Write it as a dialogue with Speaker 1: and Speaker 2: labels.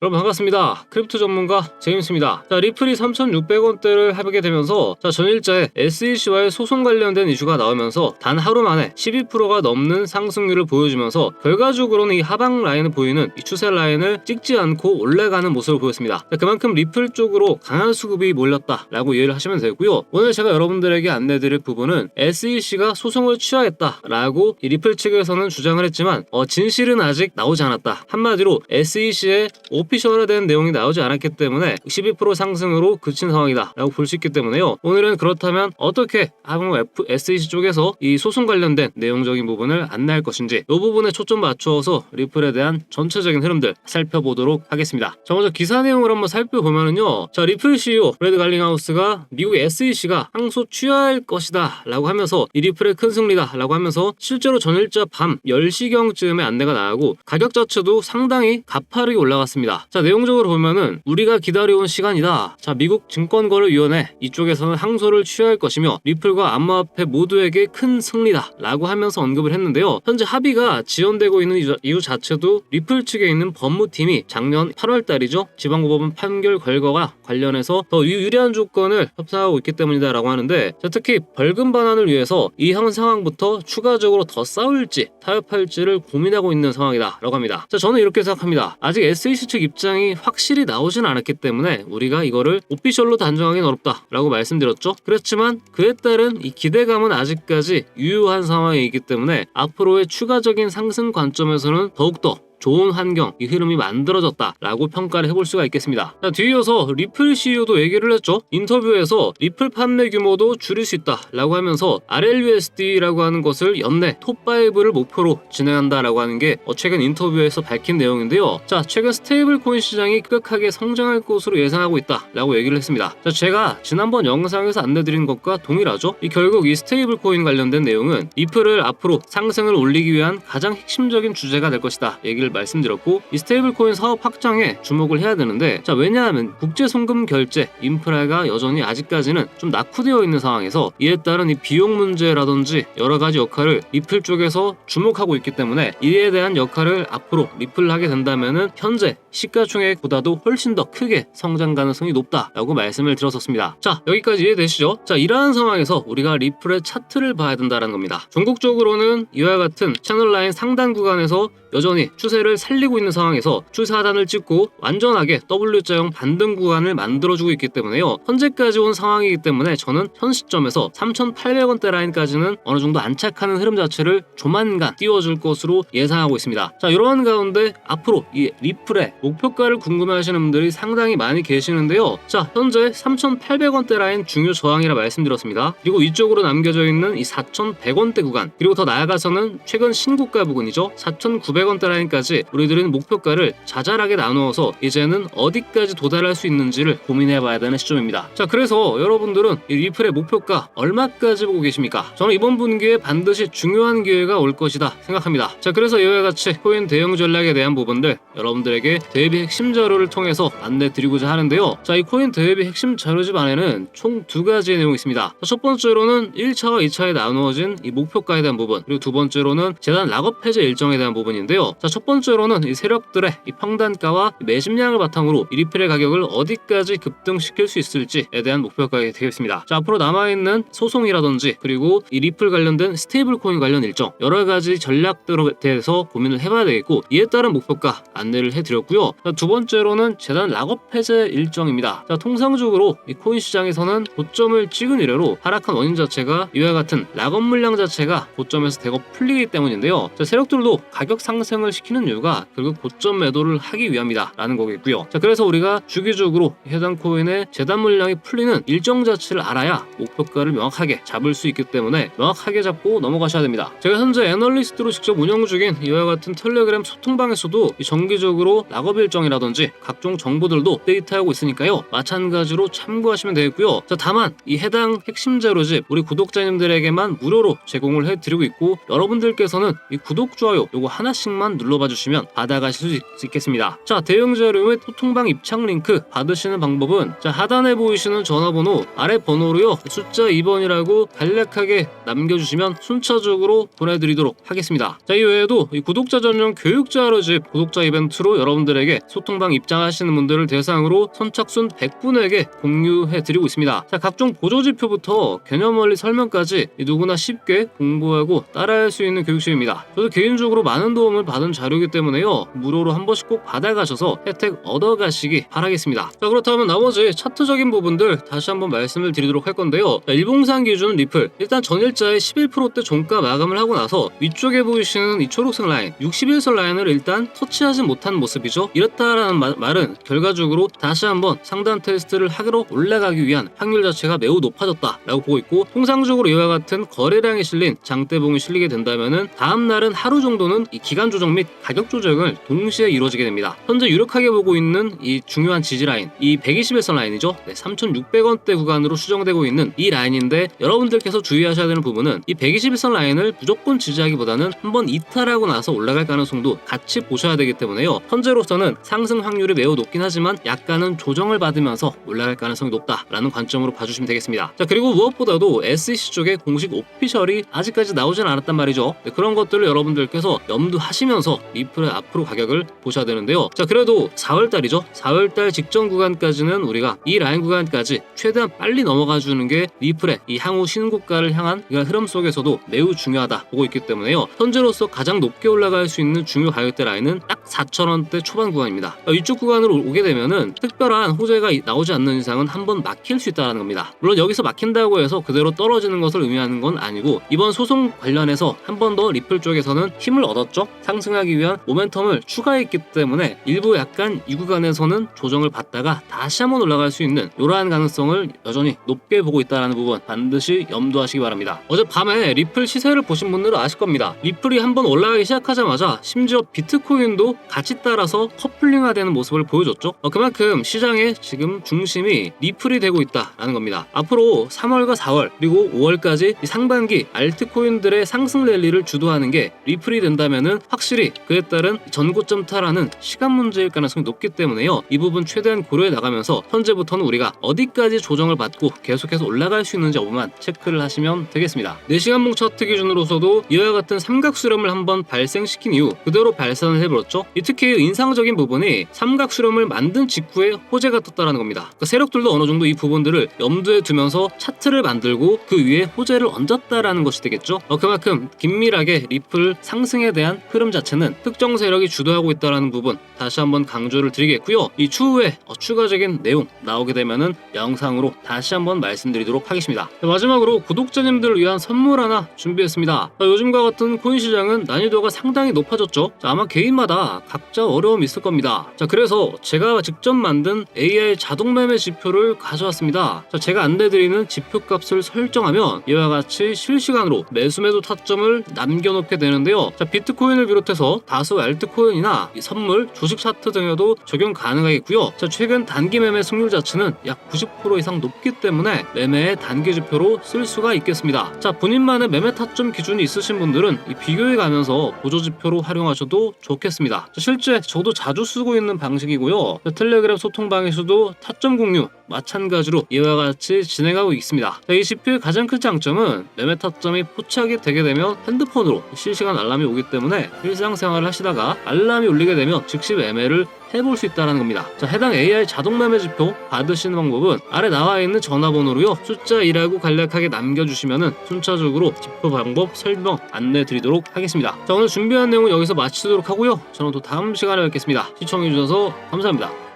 Speaker 1: 여러분 반갑습니다. 크립토 전문가 제임스입니다. 리플이 3,600원대를 하게 되면서 전일자에 SEC와의 소송 관련된 이슈가 나오면서 단 하루 만에 12%가 넘는 상승률을 보여주면서 결과적으로는 이 하방 라인을 보이는 이 추세 라인을 찍지 않고 올라가는 모습을 보였습니다. 그만큼 리플 쪽으로 강한 수급이 몰렸다라고 이해를 하시면 되고요. 오늘 제가 여러분들에게 안내드릴 부분은 SEC가 소송을 취하겠다라고 이 리플 측에서는 주장을 했지만 진실은 아직 나오지 않았다. 한마디로 SEC의 오피셜화된 내용이 나오지 않았기 때문에 12% 상승으로 그친 상황이다 라고 볼 수 있기 때문에요. 오늘은 그렇다면 어떻게 SEC 쪽에서 이 소송 관련된 내용적인 부분을 안내할 것인지 이 부분에 초점 맞추어서 리플에 대한 전체적인 흐름들 살펴보도록 하겠습니다. 먼저 기사 내용을 한번 살펴보면은요. 리플 CEO 브래드 갈링하우스가 미국 SEC가 항소 취하할 것이다 라고 하면서 이 리플의 큰 승리다 라고 하면서 실제로 전일자 밤 10시경쯤에 안내가 나가고 가격 자체도 상당히 가파르게 올라갔습니다. 내용적으로 보면은 우리가 기다려온 시간이다. 미국 증권거래위원회 이쪽에서는 항소를 취할 것이며 리플과 암호화폐 모두에게 큰 승리다 라고 하면서 언급을 했는데요. 현재 합의가 지연되고 있는 이유 자체도 리플 측에 있는 법무팀이 작년 8월달이죠. 지방법원 판결 결과와 관련해서 더 유리한 조건을 협상하고 있기 때문이다 라고 하는데 특히 벌금 반환을 위해서 이 현 상황부터 추가적으로 더 싸울지 타협할지를 고민하고 있는 상황이다 라고 합니다. 저는 이렇게 생각합니다. 아직 SEC 측 입장이 확실히 나오진 않았기 때문에 우리가 이거를 오피셜로 단정하기는 어렵다 라고 말씀드렸죠. 그렇지만 그에 따른 이 기대감은 아직까지 유효한 상황이기 때문에 앞으로의 추가적인 상승 관점에서는 더욱더 좋은 환경, 이 흐름이 만들어졌다라고 평가를 해볼 수가 있겠습니다. 뒤이어서 리플 CEO도 얘기를 했죠. 인터뷰에서 리플 판매 규모도 줄일 수 있다라고 하면서 RLUSD라고 하는 것을 연내 톱5를 목표로 진행한다라고 하는 게 최근 인터뷰에서 밝힌 내용인데요. 최근 스테이블 코인 시장이 급격하게 성장할 것으로 예상하고 있다라고 얘기를 했습니다. 제가 지난번 영상에서 안내드린 것과 동일하죠. 결국 이 스테이블 코인 관련된 내용은 리플을 앞으로 상승을 올리기 위한 가장 핵심적인 주제가 될 것이다. 얘기를 말씀드렸고 이 스테이블 코인 사업 확장에 주목을 해야 되는데 왜냐하면 국제 송금 결제 인프라가 여전히 아직까지는 좀 낙후되어 있는 상황에서 이에 따른 이 비용 문제라든지 여러 가지 역할을 리플 쪽에서 주목하고 있기 때문에 이에 대한 역할을 앞으로 리플을 하게 된다면은 현재 시가총액보다도 훨씬 더 크게 성장 가능성이 높다라고 말씀을 드렸었습니다. 여기까지 이해되시죠? 이러한 상황에서 우리가 리플의 차트를 봐야 된다는 겁니다. 종국적으로는 이와 같은 채널 라인 상단 구간에서 여전히 추세를 살리고 있는 상황에서 추세 하단을 찍고 완전하게 W자형 반등 구간을 만들어주고 있기 때문에요. 현재까지 온 상황이기 때문에 저는 현 시점에서 3,800원대 라인까지는 어느 정도 안착하는 흐름 자체를 조만간 띄워줄 것으로 예상하고 있습니다. 이러한 가운데 앞으로 이 리플의 목표가를 궁금해하시는 분들이 상당히 많이 계시는데요. 현재 3,800원대 라인 중요 저항이라 말씀드렸습니다. 그리고 이쪽으로 남겨져 있는 이 4,100원대 구간, 그리고 더 나아가서는 최근 신고가 부근이죠. 4,900원대 라인까지 우리들은 목표가를 자잘하게 나누어서 이제는 어디까지 도달할 수 있는지를 고민해봐야 되는 시점입니다. 그래서 여러분들은 이 리플의 목표가 얼마까지 보고 계십니까? 저는 이번 분기에 반드시 중요한 기회가 올 것이다 생각합니다. 그래서 이와 같이 코인 대응 전략에 대한 부분들 여러분들에게 대비 핵심 자료를 통해서 안내드리고자 하는데요. 이 코인 대비 핵심 자료집 안에는 총 두 가지의 내용이 있습니다. 첫 번째로는 1차와 2차에 나누어진 이 목표가에 대한 부분, 그리고 두 번째로는 재단 락업 해제 일정에 대한 부분인데요. 첫 번째로는 이 세력들의 이 평단가와 매집량을 바탕으로 이 리플의 가격을 어디까지 급등시킬 수 있을지에 대한 목표가가 되겠습니다. 앞으로 남아있는 소송이라든지 그리고 이 리플 관련된 스테이블 코인 관련 일정 여러 가지 전략들에 대해서 고민을 해봐야 되겠고 이에 따른 목표가 안내를 해드렸고요. 두 번째로는 재단 락업 해제 일정입니다. 통상적으로 이 코인 시장에서는 고점을 찍은 이래로 하락한 원인 자체가 이와 같은 락업 물량 자체가 고점에서 대거 풀리기 때문인데요. 세력들도 가격 상승을 시키는 이유가 결국 고점 매도를 하기 위함이다 라는 거겠고요. 그래서 우리가 주기적으로 해당 코인의 재단 물량이 풀리는 일정 자체를 알아야 목표가를 명확하게 잡을 수 있기 때문에 명확하게 잡고 넘어가셔야 됩니다. 제가 현재 애널리스트로 직접 운영 중인 이와 같은 텔레그램 소통방에서도 정기적으로 락업 일정이라든지 각종 정보들도 데이트하고 있으니까요. 마찬가지로 참고하시면 되겠고요. 다만 이 해당 핵심 자료집 우리 구독자님들에게만 무료로 제공을 해드리고 있고 여러분들께서는 이 구독, 좋아요 요거 하나씩 번씩만 눌러봐 주시면 받아가실 수 있겠습니다. 자, 대응 자료 및 소통방 입장 링크 받으시는 방법은 자, 하단에 보이시는 전화번호 아래 번호로요 숫자 2번이라고 간략하게 남겨주시면 순차적으로 보내드리도록 하겠습니다. 자, 이외에도 이 구독자 전용 교육 자료집 구독자 이벤트로 여러분들에게 소통방 입장하시는 분들을 대상으로 선착순 100분에게 공유해드리고 있습니다. 자, 각종 보조지표부터 개념 원리 설명까지 누구나 쉽게 공부하고 따라할 수 있는 교육실입니다. 저도 개인적으로 많은 도움을 받은 자료이기 때문에요 무료로 한 번씩 꼭 받아가셔서 혜택 얻어가시기 바라겠습니다. 자, 그렇다면 나머지 차트적인 부분들 다시 한번 말씀을 드리도록 할 건데요. 자, 일봉상 기준 리플 일단 전일자에 11%대 종가 마감을 하고 나서 위쪽에 보이시는 이 초록색 라인 61선 라인을 일단 터치하지 못한 모습이죠. 이렇다라는 말은 결과적으로 다시 한번 상단 테스트를 하기로 올라가기 위한 확률 자체가 매우 높아졌다 라고 보고 있고, 통상적으로 이와 같은 거래량이 실린 장대봉이 실리게 된다면은 다음날은 하루 정도는 이 기간 조정 및 가격 조정을 동시에 이루어지게 됩니다. 현재 유력하게 보고 있는 이 중요한 지지라인 이 121선 라인이죠. 3,600원대 구간으로 수정되고 있는 이 라인인데, 여러분들께서 주의하셔야 되는 부분은 이 121선 라인을 무조건 지지하기보다는 한번 이탈하고 나서 올라갈 가능성도 같이 보셔야 되기 때문에요. 현재로서는 상승 확률이 매우 높긴 하지만 약간은 조정을 받으면서 올라갈 가능성이 높다라는 관점으로 봐주시면 되겠습니다. 자, 그리고 무엇보다도 SEC 쪽에 공식 오피셜이 아직까지 나오진 않았단 말이죠. 그런 것들을 여러분들께서 염두하시면서 리플의 앞으로 가격을 보셔야 되는데요. 자, 그래도 4월달이죠. 4월달 직전 구간까지는 우리가 이 라인 구간까지 최대한 빨리 넘어가 주는 게 리플의 이 향후 신고가를 향한 이 흐름 속에서도 매우 중요하다 보고 있기 때문에요. 현재로서 가장 높게 올라갈 수 있는 중요 가격대 라인은 딱 4,000원대 초반 구간입니다. 이쪽 구간으로 오게 되면은 특별한 호재가 나오지 않는 이상은 한번 막힐 수 있다는 겁니다. 물론 여기서 막힌다고 해서 그대로 떨어지는 것을 의미하는 건 아니고, 이번 소송 관련해서 한 번 더 리플 쪽에서는 힘을 얻었죠. 상승하기 위한 모멘텀을 추가했기 때문에 일부 약간 이 구간에서는 조정을 받다가 다시 한번 올라갈 수 있는 이러한 가능성을 여전히 높게 보고 있다는 부분 반드시 염두하시기 바랍니다. 어젯밤에 리플 시세를 보신 분들은 아실 겁니다. 리플이 한번 올라가기 시작하자마자 심지어 비트코인도 같이 따라서 커플링화되는 모습을 보여줬죠. 그만큼 시장의 지금 중심이 리플이 되고 있다라는 겁니다. 앞으로 3월과 4월 그리고 5월까지 상반기 알트코인들의 상승 랠리를 주도하는 게 리플이 된다면은 확실히 그에 따른 전고점 탈환은 시간 문제일 가능성이 높기 때문에요. 이 부분 최대한 고려해 나가면서 현재부터는 우리가 어디까지 조정을 받고 계속해서 올라갈 수 있는지 여부만 체크를 하시면 되겠습니다. 4시간봉 차트 기준으로서도 이와 같은 삼각수렴을 한번 발생시킨 이후 그대로 발산을 해버렸죠. 특히 인상적인 부분이 삼각수렴을 만든 직후에 호재가 떴다는 겁니다. 그러니까 세력들도 어느 정도 이 부분들을 염두에 두면서 차트를 만들고 그 위에 호재를 얹었다라는 것이 되겠죠. 그만큼 긴밀하게 리플 상승에 대한 흐름 자체는 특정 세력이 주도하고 있다는 부분 다시 한번 강조를 드리겠고요. 이 추후에 추가적인 내용 나오게 되면은 영상으로 다시 한번 말씀드리도록 하겠습니다. 마지막으로 구독자님들을 위한 선물 하나 준비했습니다. 요즘과 같은 코인 시장은 난이도가 상당히 높아졌죠. 아마 개인마다 각자 어려움이 있을 겁니다. 그래서 제가 직접 만든 AI 자동 매매 지표를 가져왔습니다. 제가 안내드리는 지표값을 설정하면 이와 같이 실시간으로 매수매도 타점을 남겨놓게 되는데요. 비트코인을 비롯해서 다수 알트코인이나 선물, 주식 차트 등에도 적용 가능하겠고요. 최근 단기 매매 승률 자체는 약 90% 이상 높기 때문에 매매의 단기 지표로 쓸 수가 있겠습니다. 본인만의 매매 타점 기준이 있으신 분들은 비교해 가면서 보조 지표로 활용하셔도 좋겠습니다. 실제 저도 자주 쓰고 있는 방식이고요. 텔레그램 소통방에서도 타점 공유 마찬가지로 이와 같이 진행하고 있습니다. 이 지표의 가장 큰 장점은 매매 타점이 포착이 되게 되면 핸드폰으로 실시간 알람이 오기 때문에 일상생활을 하시다가 알람이 울리게 되면 즉시 매매를 해볼 수 있다는 겁니다. 해당 AI 자동 매매 지표 받으시는 방법은 아래 나와 있는 전화번호로요 숫자 2라고 간략하게 남겨주시면은 순차적으로 지표 방법 설명 안내 드리도록 하겠습니다. 오늘 준비한 내용은 여기서 마치도록 하고요. 저는 또 다음 시간에 뵙겠습니다. 시청해주셔서 감사합니다.